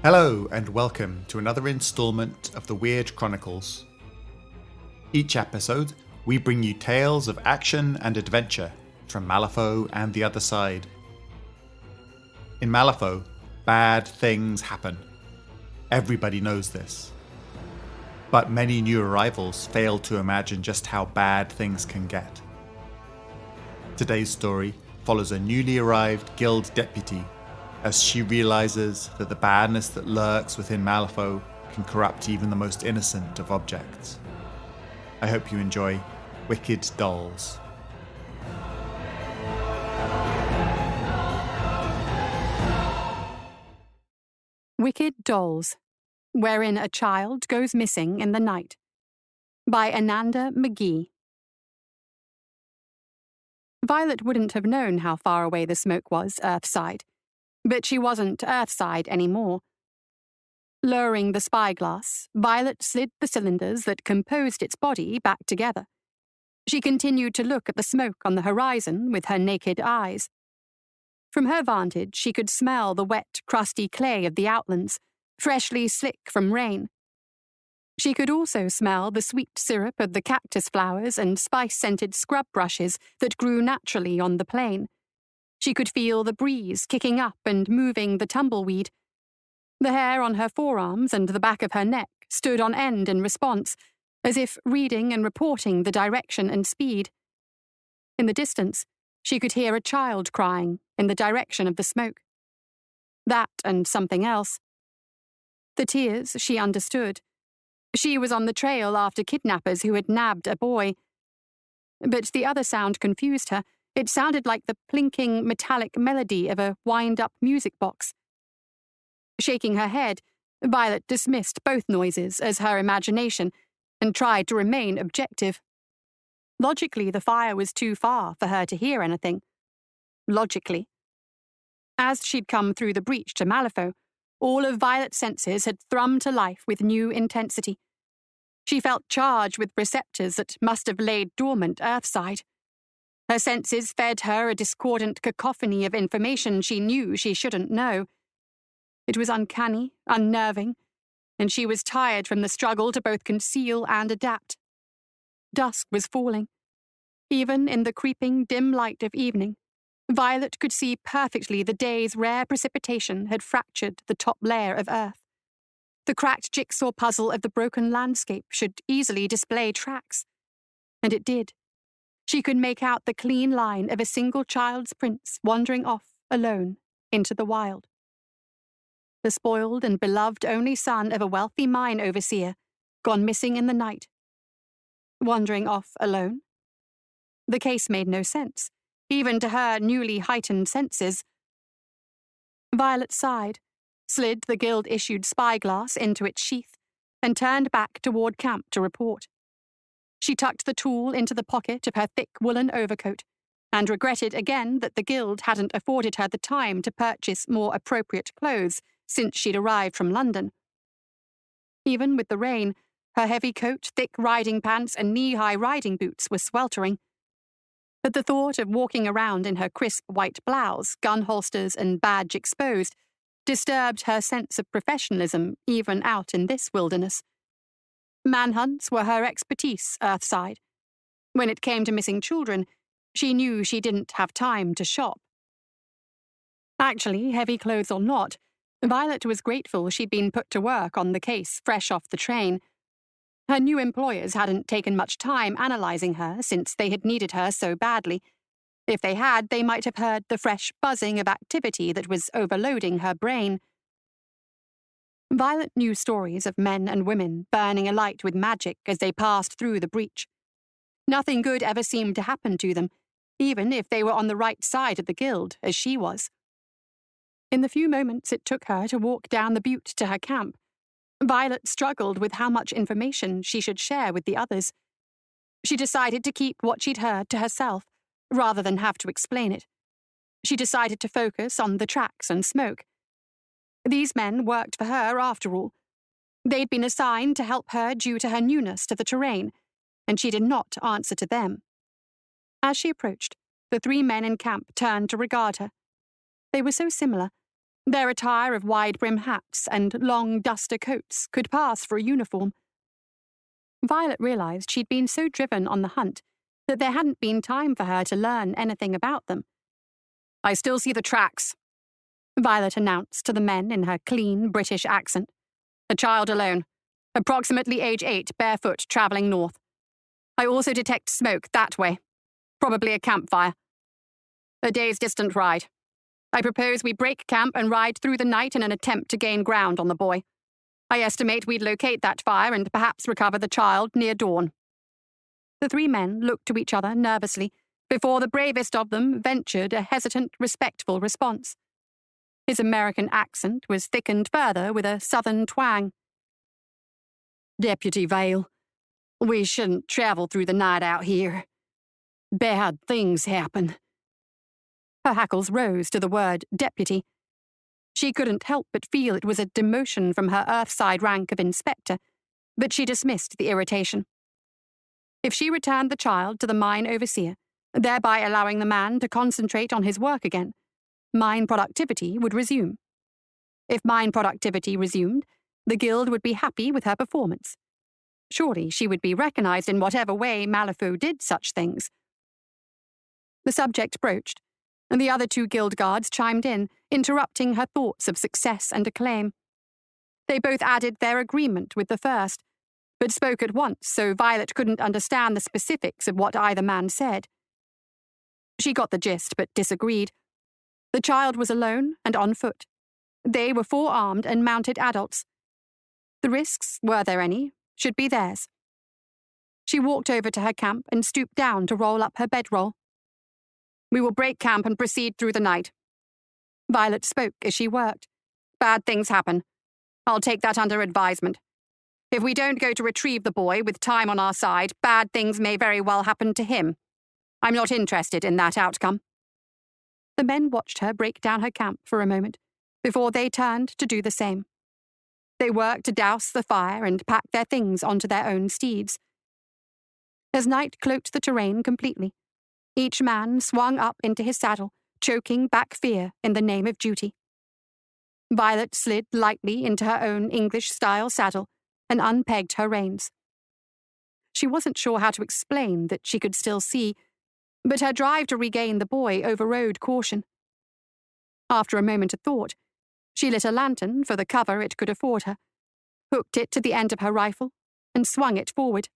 Hello and welcome to another installment of the Weird Chronicles. Each episode, we bring you tales of action and adventure from Malifaux and the other side. In Malifaux, bad things happen. Everybody knows this. But many new arrivals fail to imagine just how bad things can get. Today's story follows a newly arrived guild deputy as she realizes that the badness that lurks within Malifaux can corrupt even the most innocent of objects. I hope you enjoy Wicked Dolls. Wicked Dolls, wherein a child goes missing in the night, by Ananda McGee. Violet wouldn't have known how far away the smoke was Earthside, but she wasn't Earthside anymore. Lowering the spyglass, Violet slid the cylinders that composed its body back together. She continued to look at the smoke on the horizon with her naked eyes. From her vantage, she could smell the wet, crusty clay of the outlands, freshly slick from rain. She could also smell the sweet syrup of the cactus flowers and spice-scented scrub brushes that grew naturally on the plain. She could feel the breeze kicking up and moving the tumbleweed. The hair on her forearms and the back of her neck stood on end in response, as if reading and reporting the direction and speed. In the distance, she could hear a child crying in the direction of the smoke. That and something else. The tears, she understood. She was on the trail after kidnappers who had nabbed a boy. But the other sound confused her. It sounded like the plinking, metallic melody of a wind-up music box. Shaking her head, Violet dismissed both noises as her imagination and tried to remain objective. Logically, the fire was too far for her to hear anything. Logically. As she'd come through the breach to Malifaux, all of Violet's senses had thrummed to life with new intensity. She felt charged with receptors that must have laid dormant Earthside. Her senses fed her a discordant cacophony of information she knew she shouldn't know. It was uncanny, unnerving, and she was tired from the struggle to both conceal and adapt. Dusk was falling. Even in the creeping dim light of evening, Violet could see perfectly the day's rare precipitation had fractured the top layer of earth. The cracked jigsaw puzzle of the broken landscape should easily display tracks. And it did. She could make out the clean line of a single child's prints wandering off, alone, into the wild. The spoiled and beloved only son of a wealthy mine overseer, gone missing in the night. Wandering off alone? The case made no sense, even to her newly heightened senses. Violet sighed, slid the guild-issued spyglass into its sheath, and turned back toward camp to report. She tucked the tool into the pocket of her thick woolen overcoat, and regretted again that the guild hadn't afforded her the time to purchase more appropriate clothes since she'd arrived from London. Even with the rain, her heavy coat, thick riding pants, and knee-high riding boots were sweltering. But the thought of walking around in her crisp white blouse, gun holsters, and badge exposed disturbed her sense of professionalism even out in this wilderness. Manhunts were her expertise, Earthside. When it came to missing children, she knew she didn't have time to shop. Actually, heavy clothes or not, Violet was grateful she'd been put to work on the case fresh off the train. Her new employers hadn't taken much time analyzing her since they had needed her so badly. If they had, they might have heard the fresh buzzing of activity that was overloading her brain. Violet knew stories of men and women burning alight with magic as they passed through the breach. Nothing good ever seemed to happen to them, even if they were on the right side of the guild, as she was. In the few moments it took her to walk down the butte to her camp, Violet struggled with how much information she should share with the others. She decided to keep what she'd heard to herself, rather than have to explain it. She decided to focus on the tracks and smoke. These men worked for her after all. They'd been assigned to help her due to her newness to the terrain, and she did not answer to them. As she approached, the 3 men in camp turned to regard her. They were so similar. Their attire of wide-brim hats and long duster coats could pass for a uniform. Violet realized she'd been so driven on the hunt that there hadn't been time for her to learn anything about them. "I still see the tracks," Violet announced to the men in her clean British accent. "A child alone, approximately age 8, barefoot, travelling north. I also detect smoke that way, probably a campfire. A day's distant ride. I propose we break camp and ride through the night in an attempt to gain ground on the boy. I estimate we'd locate that fire and perhaps recover the child near dawn." The 3 men looked to each other nervously before the bravest of them ventured a hesitant, respectful response. His American accent was thickened further with a southern twang. "Deputy Vale, we shouldn't travel through the night out here. Bad things happen." Her hackles rose to the word deputy. She couldn't help but feel it was a demotion from her Earthside rank of inspector, but she dismissed the irritation. If she returned the child to the mine overseer, thereby allowing the man to concentrate on his work again, mine productivity would resume. If mine productivity resumed, the guild would be happy with her performance. Surely she would be recognized in whatever way Malifaux did such things. The subject broached, and the other 2 guild guards chimed in, interrupting her thoughts of success and acclaim. They both added their agreement with the first, but spoke at once so Violet couldn't understand the specifics of what either man said. She got the gist, but disagreed. The child was alone and on foot. They were 4 armed and mounted adults. The risks, were there any, should be theirs. She walked over to her camp and stooped down to roll up her bedroll. "We will break camp and proceed through the night." Violet spoke as she worked. "Bad things happen. I'll take that under advisement. If we don't go to retrieve the boy with time on our side, bad things may very well happen to him. I'm not interested in that outcome." The men watched her break down her camp for a moment, before they turned to do the same. They worked to douse the fire and pack their things onto their own steeds. As night cloaked the terrain completely, each man swung up into his saddle, choking back fear in the name of duty. Violet slid lightly into her own English-style saddle and unpegged her reins. She wasn't sure how to explain that she could still see, but her drive to regain the boy overrode caution. After a moment of thought, she lit a lantern for the cover it could afford her, hooked it to the end of her rifle, and swung it forward.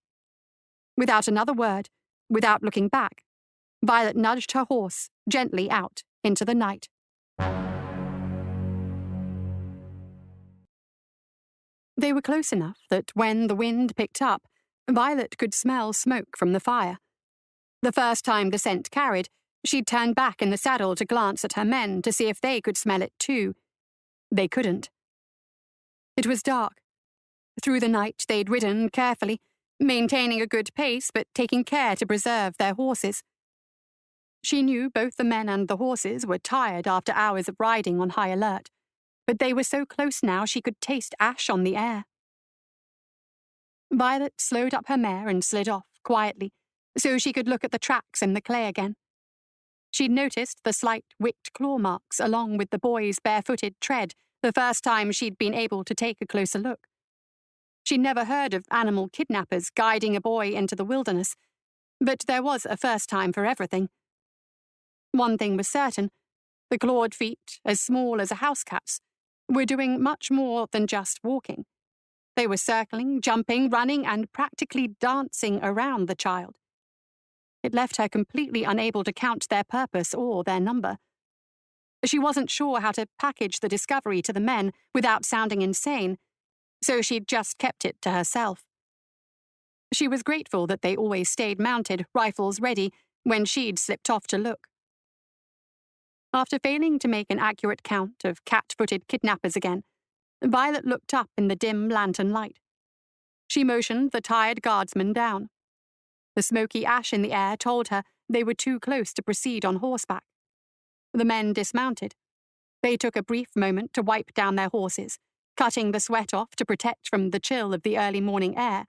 Without another word, without looking back, Violet nudged her horse gently out into the night. They were close enough that when the wind picked up, Violet could smell smoke from the fire. The first time the scent carried, she'd turned back in the saddle to glance at her men to see if they could smell it too. They couldn't. It was dark. Through the night they'd ridden carefully, maintaining a good pace but taking care to preserve their horses. She knew both the men and the horses were tired after hours of riding on high alert, but they were so close now she could taste ash on the air. Violet slowed up her mare and slid off, quietly, so she could look at the tracks in the clay again. She'd noticed the slight wicked claw marks along with the boy's barefooted tread the first time she'd been able to take a closer look. She'd never heard of animal kidnappers guiding a boy into the wilderness, but there was a first time for everything. One thing was certain: the clawed feet, as small as a house cat's, were doing much more than just walking. They were circling, jumping, running, and practically dancing around the child. It left her completely unable to count their purpose or their number. She wasn't sure how to package the discovery to the men without sounding insane, so she'd just kept it to herself. She was grateful that they always stayed mounted, rifles ready, when she'd slipped off to look. After failing to make an accurate count of cat-footed kidnappers again, Violet looked up in the dim lantern light. She motioned the tired guardsman down. The smoky ash in the air told her they were too close to proceed on horseback. The men dismounted. They took a brief moment to wipe down their horses, cutting the sweat off to protect from the chill of the early morning air,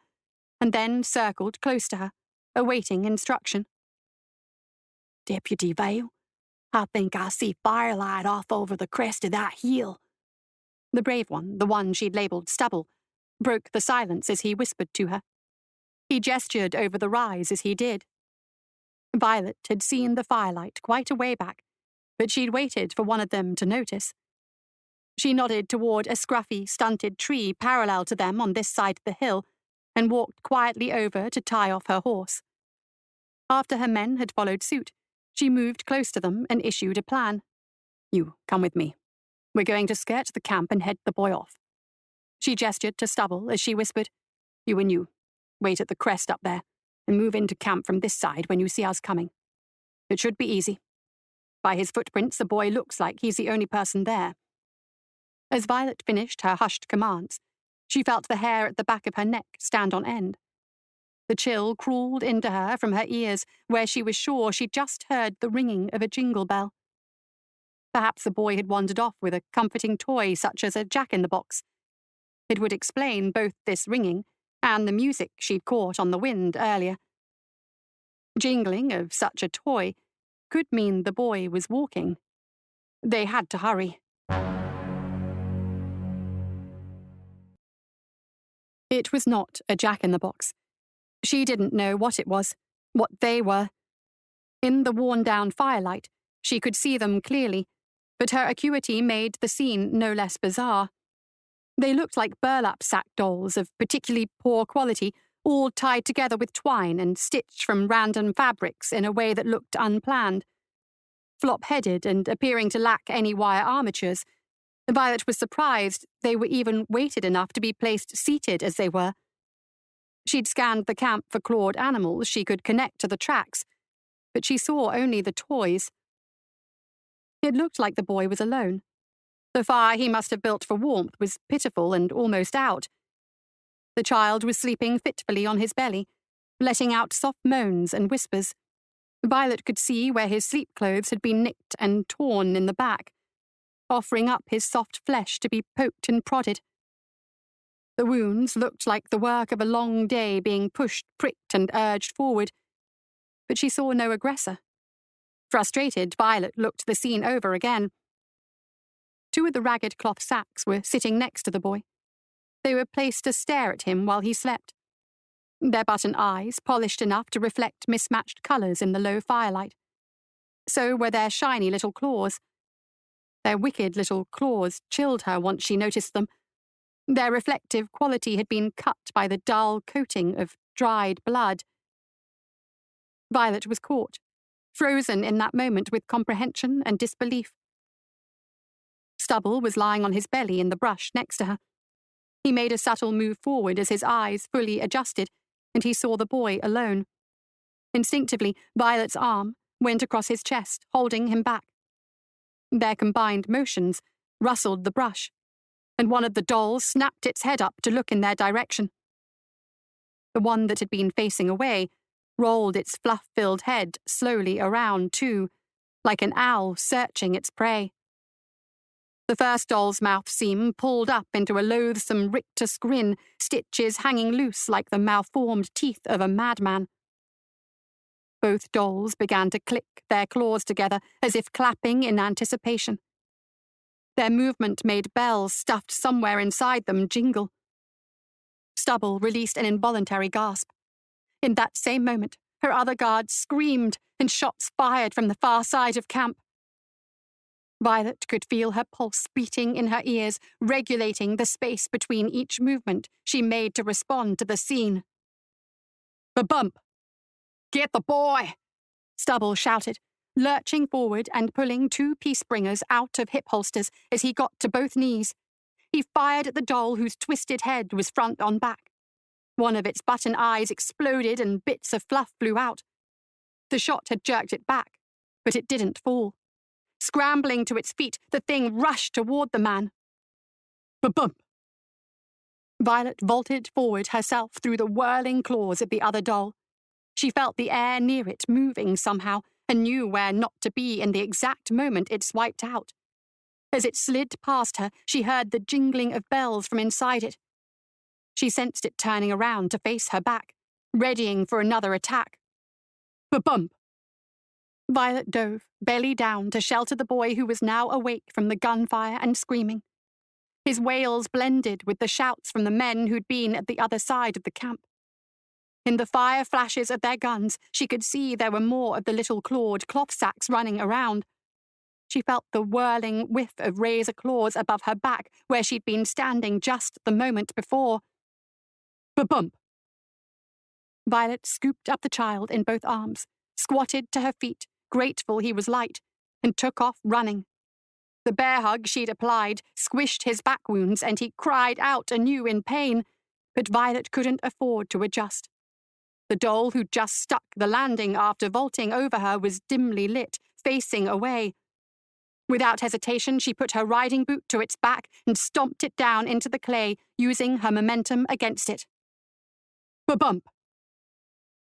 and then circled close to her, awaiting instruction. "Deputy Vale, I think I see firelight off over the crest of that hill. The brave one, the one she'd labelled Stubble, broke the silence as he whispered to her. He gestured over the rise as he did. Violet had seen the firelight quite a way back, but she'd waited for one of them to notice. She nodded toward a scruffy, stunted tree parallel to them on this side of the hill and walked quietly over to tie off her horse. After her men had followed suit, she moved close to them and issued a plan. You, come with me. We're going to skirt the camp and head the boy off. She gestured to Stubble as she whispered, You and you, wait at the crest up there and move into camp from this side when you see us coming. It should be easy. By his footprints, the boy looks like he's the only person there. As Violet finished her hushed commands, she felt the hair at the back of her neck stand on end. The chill crawled into her from her ears, where she was sure she'd just heard the ringing of a jingle bell. Perhaps the boy had wandered off with a comforting toy such as a jack-in-the-box. It would explain both this ringing and the music she'd caught on the wind earlier. Jingling of such a toy could mean the boy was walking. They had to hurry. It was not a jack-in-the-box. She didn't know what it was, what they were. In the worn-down firelight, she could see them clearly, but her acuity made the scene no less bizarre. They looked like burlap sack dolls of particularly poor quality, all tied together with twine and stitched from random fabrics in a way that looked unplanned. Flop-headed and appearing to lack any wire armatures, Violet was surprised they were even weighted enough to be placed seated as they were. She'd scanned the camp for clawed animals she could connect to the tracks, but she saw only the toys. It looked like the boy was alone. The fire he must have built for warmth was pitiful and almost out. The child was sleeping fitfully on his belly, letting out soft moans and whispers. Violet could see where his sleep clothes had been nicked and torn in the back, offering up his soft flesh to be poked and prodded. The wounds looked like the work of a long day being pushed, pricked, and urged forward, but she saw no aggressor. Frustrated, Violet looked the scene over again. Two of the ragged cloth sacks were sitting next to the boy. They were placed to stare at him while he slept. Their button eyes polished enough to reflect mismatched colours in the low firelight. So were their shiny little claws. Their wicked little claws chilled her once she noticed them. Their reflective quality had been cut by the dull coating of dried blood. Violet was caught, frozen in that moment with comprehension and disbelief. Stubble was lying on his belly in the brush next to her. He made a subtle move forward as his eyes fully adjusted, and he saw the boy alone. Instinctively, Violet's arm went across his chest, holding him back. Their combined motions rustled the brush, and one of the dolls snapped its head up to look in their direction. The one that had been facing away rolled its fluff-filled head slowly around, too, like an owl searching its prey. The first doll's mouth seam pulled up into a loathsome rictus grin, stitches hanging loose like the malformed teeth of a madman. Both dolls began to click their claws together as if clapping in anticipation. Their movement made bells stuffed somewhere inside them jingle. Stubble released an involuntary gasp. In that same moment, her other guards screamed and shots fired from the far side of camp. Violet could feel her pulse beating in her ears, regulating the space between each movement she made to respond to the scene. "Ba-bump! Get the boy!" Stubble shouted, lurching forward and pulling two peace bringers out of hip holsters as he got to both knees. He fired at the doll whose twisted head was front on back. One of its button eyes exploded and bits of fluff flew out. The shot had jerked it back, but it didn't fall. Scrambling to its feet, the thing rushed toward the man. Ba-bump! Violet vaulted forward herself through the whirling claws of the other doll. She felt the air near it moving somehow, and knew where not to be in the exact moment it swiped out. As it slid past her, she heard the jingling of bells from inside it. She sensed it turning around to face her back, readying for another attack. Ba-bump! Violet dove, belly down, to shelter the boy who was now awake from the gunfire and screaming. His wails blended with the shouts from the men who'd been at the other side of the camp. In the fire flashes of their guns, she could see there were more of the little clawed cloth sacks running around. She felt the whirling whiff of razor claws above her back where she'd been standing just the moment before. Ba-bump! Violet scooped up the child in both arms, squatted to her feet, grateful he was light, and took off running. The bear hug she'd applied squished his back wounds and he cried out anew in pain, but Violet couldn't afford to adjust. The doll who'd just stuck the landing after vaulting over her was dimly lit, facing away. Without hesitation, she put her riding boot to its back and stomped it down into the clay, using her momentum against it. Ba-bump!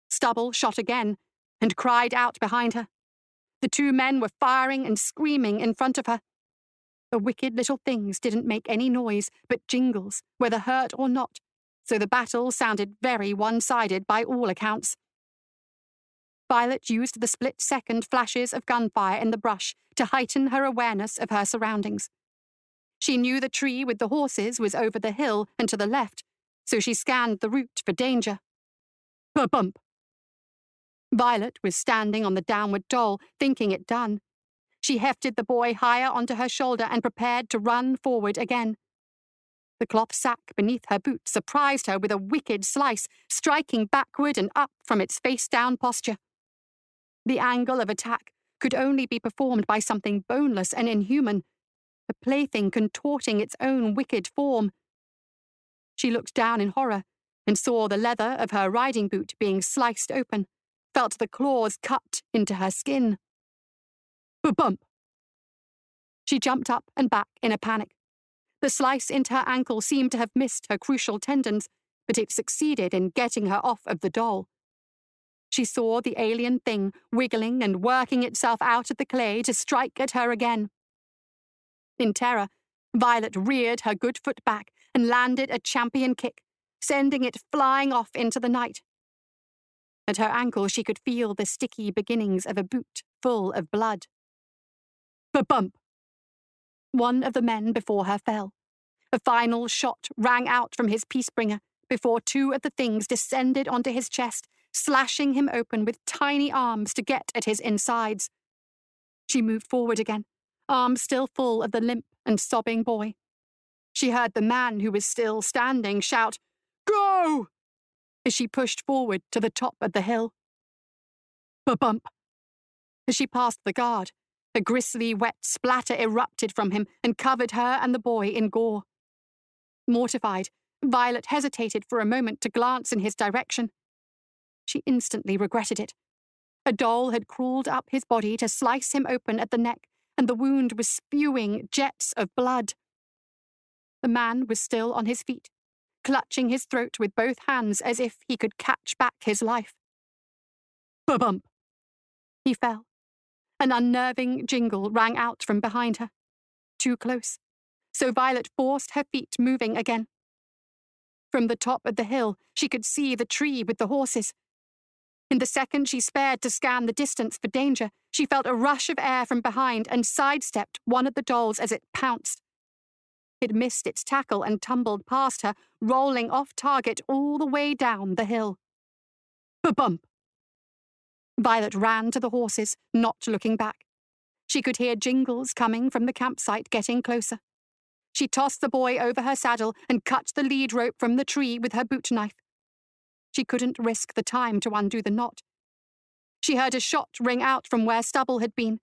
Stubble shot again and cried out behind her. The two men were firing and screaming in front of her. The wicked little things didn't make any noise but jingles, whether hurt or not, so the battle sounded very one-sided by all accounts. Violet used the split-second flashes of gunfire in the brush to heighten her awareness of her surroundings. She knew the tree with the horses was over the hill and to the left, so she scanned the route for danger. Ba-bump! Violet was standing on the downward doll, thinking it done. She hefted the boy higher onto her shoulder and prepared to run forward again. The cloth sack beneath her boot surprised her with a wicked slice, striking backward and up from its face-down posture. The angle of attack could only be performed by something boneless and inhuman, the plaything contorting its own wicked form. She looked down in horror and saw the leather of her riding boot being sliced open, felt the claws cut into her skin. Ba-bump! She jumped up and back in a panic. The slice into her ankle seemed to have missed her crucial tendons, but it succeeded in getting her off of the doll. She saw the alien thing wiggling and working itself out of the clay to strike at her again. In terror, Violet reared her good foot back and landed a champion kick, sending it flying off into the night. At her ankle, she could feel the sticky beginnings of a boot full of blood. Ba-bump! One of the men before her fell. A final shot rang out from his peacebringer before two of the things descended onto his chest, slashing him open with tiny arms to get at his insides. She moved forward again, arms still full of the limp and sobbing boy. She heard the man who was still standing shout, "Go!" as she pushed forward to the top of the hill. Ba-bump! As she passed the guard, a grisly wet splatter erupted from him and covered her and the boy in gore. Mortified, Violet hesitated for a moment to glance in his direction. She instantly regretted it. A doll had crawled up his body to slice him open at the neck, and the wound was spewing jets of blood. The man was still on his feet, clutching his throat with both hands as if he could catch back his life. Ba-bump! He fell. An unnerving jingle rang out from behind her. Too close, so Violet forced her feet moving again. From the top of the hill, she could see the tree with the horses. In the second she spared to scan the distance for danger, she felt a rush of air from behind and sidestepped one of the dolls as it pounced. It missed its tackle and tumbled past her, rolling off target all the way down the hill. Ba-bump! Violet ran to the horses, not looking back. She could hear jingles coming from the campsite getting closer. She tossed the boy over her saddle and cut the lead rope from the tree with her boot knife. She couldn't risk the time to undo the knot. She heard a shot ring out from where Stubble had been,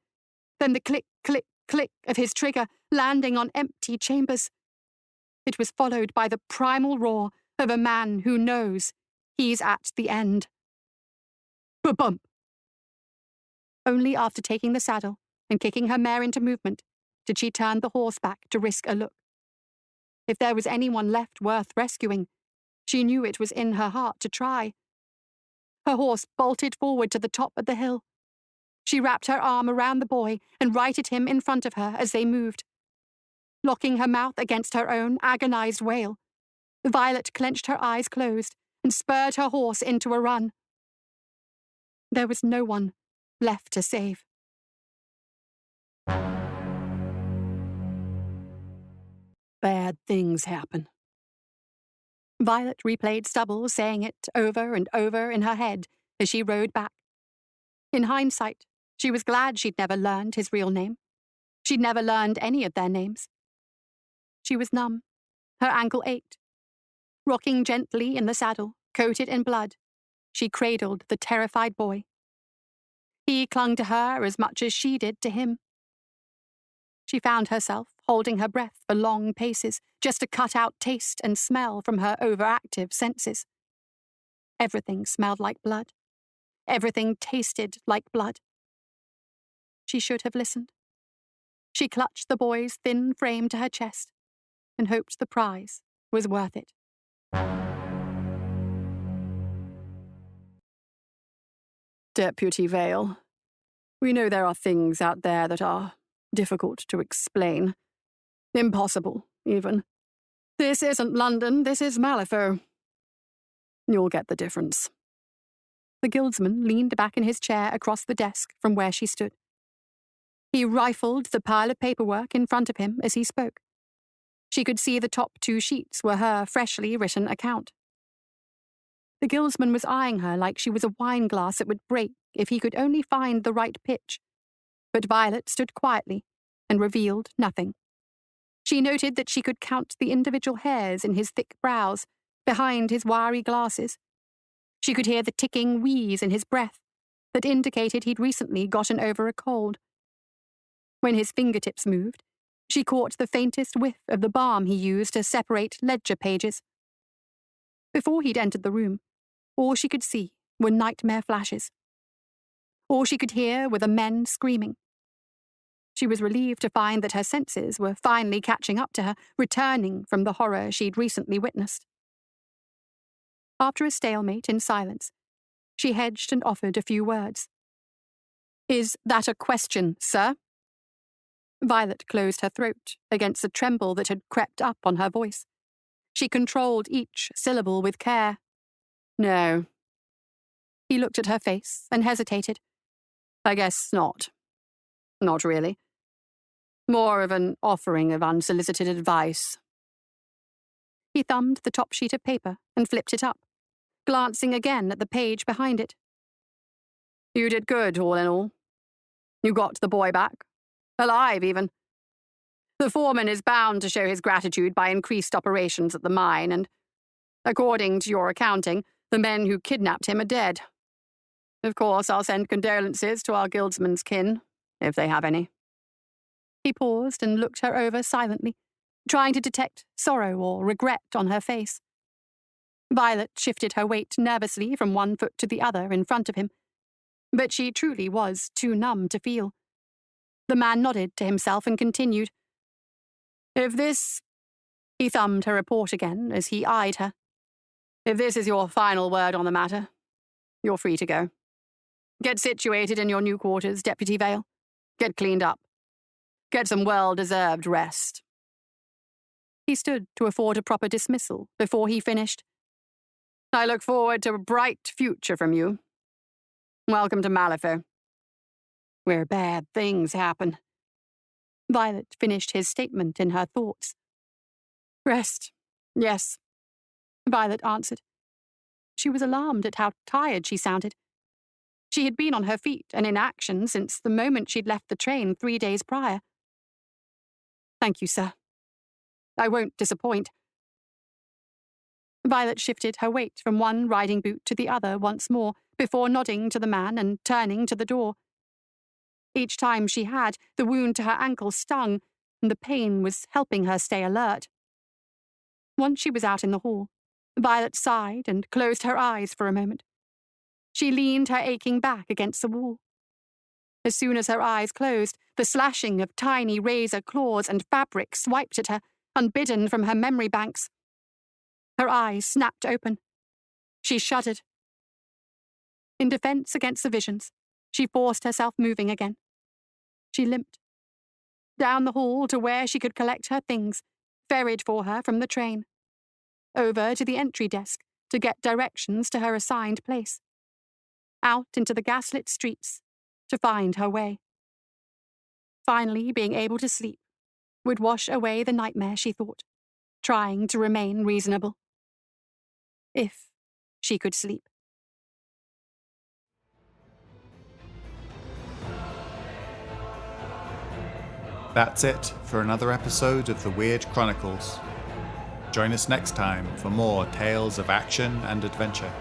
then the click, click, click of his trigger landing on empty chambers. It was followed by the primal roar of a man who knows he's at the end. Ba-bump! Only after taking the saddle and kicking her mare into movement did she turn the horse back to risk a look. If there was anyone left worth rescuing, she knew it was in her heart to try. Her horse bolted forward to the top of the hill. She wrapped her arm around the boy and righted him in front of her as they moved. Locking her mouth against her own agonized wail, Violet clenched her eyes closed and spurred her horse into a run. There was no one left to save. bad things happen. Violet replayed Stubble saying it over and over in her head as she rode back. In hindsight, she was glad she'd never learned his real name. She'd never learned any of their names. She was numb. Her ankle ached. Rocking gently in the saddle, coated in blood, she cradled the terrified boy. He clung to her as much as she did to him. She found herself holding her breath for long paces just to cut out taste and smell from her overactive senses. Everything smelled like blood. Everything tasted like blood. She should have listened. She clutched the boy's thin frame to her chest and hoped the prize was worth it. Deputy Vale, we know there are things out there that are difficult to explain. Impossible, even. This isn't London, this is Malifaux. You'll get the difference. The guildsman leaned back in his chair across the desk from where she stood. He rifled the pile of paperwork in front of him as he spoke. She could see the top 2 sheets were her freshly written account. The guildsman was eyeing her like she was a wine glass that would break if he could only find the right pitch. But Violet stood quietly and revealed nothing. She noted that she could count the individual hairs in his thick brows, behind his wiry glasses. She could hear the ticking wheeze in his breath that indicated he'd recently gotten over a cold. When his fingertips moved, she caught the faintest whiff of the balm he used to separate ledger pages. Before he'd entered the room, all she could see were nightmare flashes. All she could hear were the men screaming. She was relieved to find that her senses were finally catching up to her, returning from the horror she'd recently witnessed. After a stalemate in silence, she hedged and offered a few words. "Is that a question, sir?" Violet closed her throat against the tremble that had crept up on her voice. She controlled each syllable with care. "No." He looked at her face and hesitated. "I guess not. Not really. More of an offering of unsolicited advice." He thumbed the top sheet of paper and flipped it up, glancing again at the page behind it. "You did good, all in all. You got the boy back. Alive, even. The foreman is bound to show his gratitude by increased operations at the mine, and, according to your accounting, the men who kidnapped him are dead. Of course, I'll send condolences to our guildsman's kin, if they have any." He paused and looked her over silently, trying to detect sorrow or regret on her face. Violet shifted her weight nervously from one foot to the other in front of him, but she truly was too numb to feel. The man nodded to himself and continued. "If this—" He thumbed her report again as he eyed her. "If this is your final word on the matter, you're free to go. Get situated in your new quarters, Deputy Vale. Get cleaned up. Get some well-deserved rest." He stood to afford a proper dismissal before he finished. "I look forward to a bright future from you. Welcome to Malifaux, where bad things happen." Violet finished his statement in her thoughts. "Rest, yes," Violet answered. She was alarmed at how tired she sounded. She had been on her feet and in action since the moment she'd left the train 3 days prior. "Thank you, sir. I won't disappoint." Violet shifted her weight from one riding boot to the other once more before nodding to the man and turning to the door. Each time she had, the wound to her ankle stung, and the pain was helping her stay alert. Once she was out in the hall, Violet sighed and closed her eyes for a moment. She leaned her aching back against the wall. As soon as her eyes closed, the slashing of tiny razor claws and fabric swiped at her, unbidden from her memory banks. Her eyes snapped open. She shuddered. In defense against the visions, she forced herself moving again. She limped. Down the hall to where she could collect her things, ferried for her from the train. Over to the entry desk to get directions to her assigned place. Out into the gaslit streets to find her way. Finally being able to sleep would wash away the nightmare she thought. trying to remain reasonable. If she could sleep. That's it for another episode of the Weird Chronicles. Join us next time for more tales of action and adventure.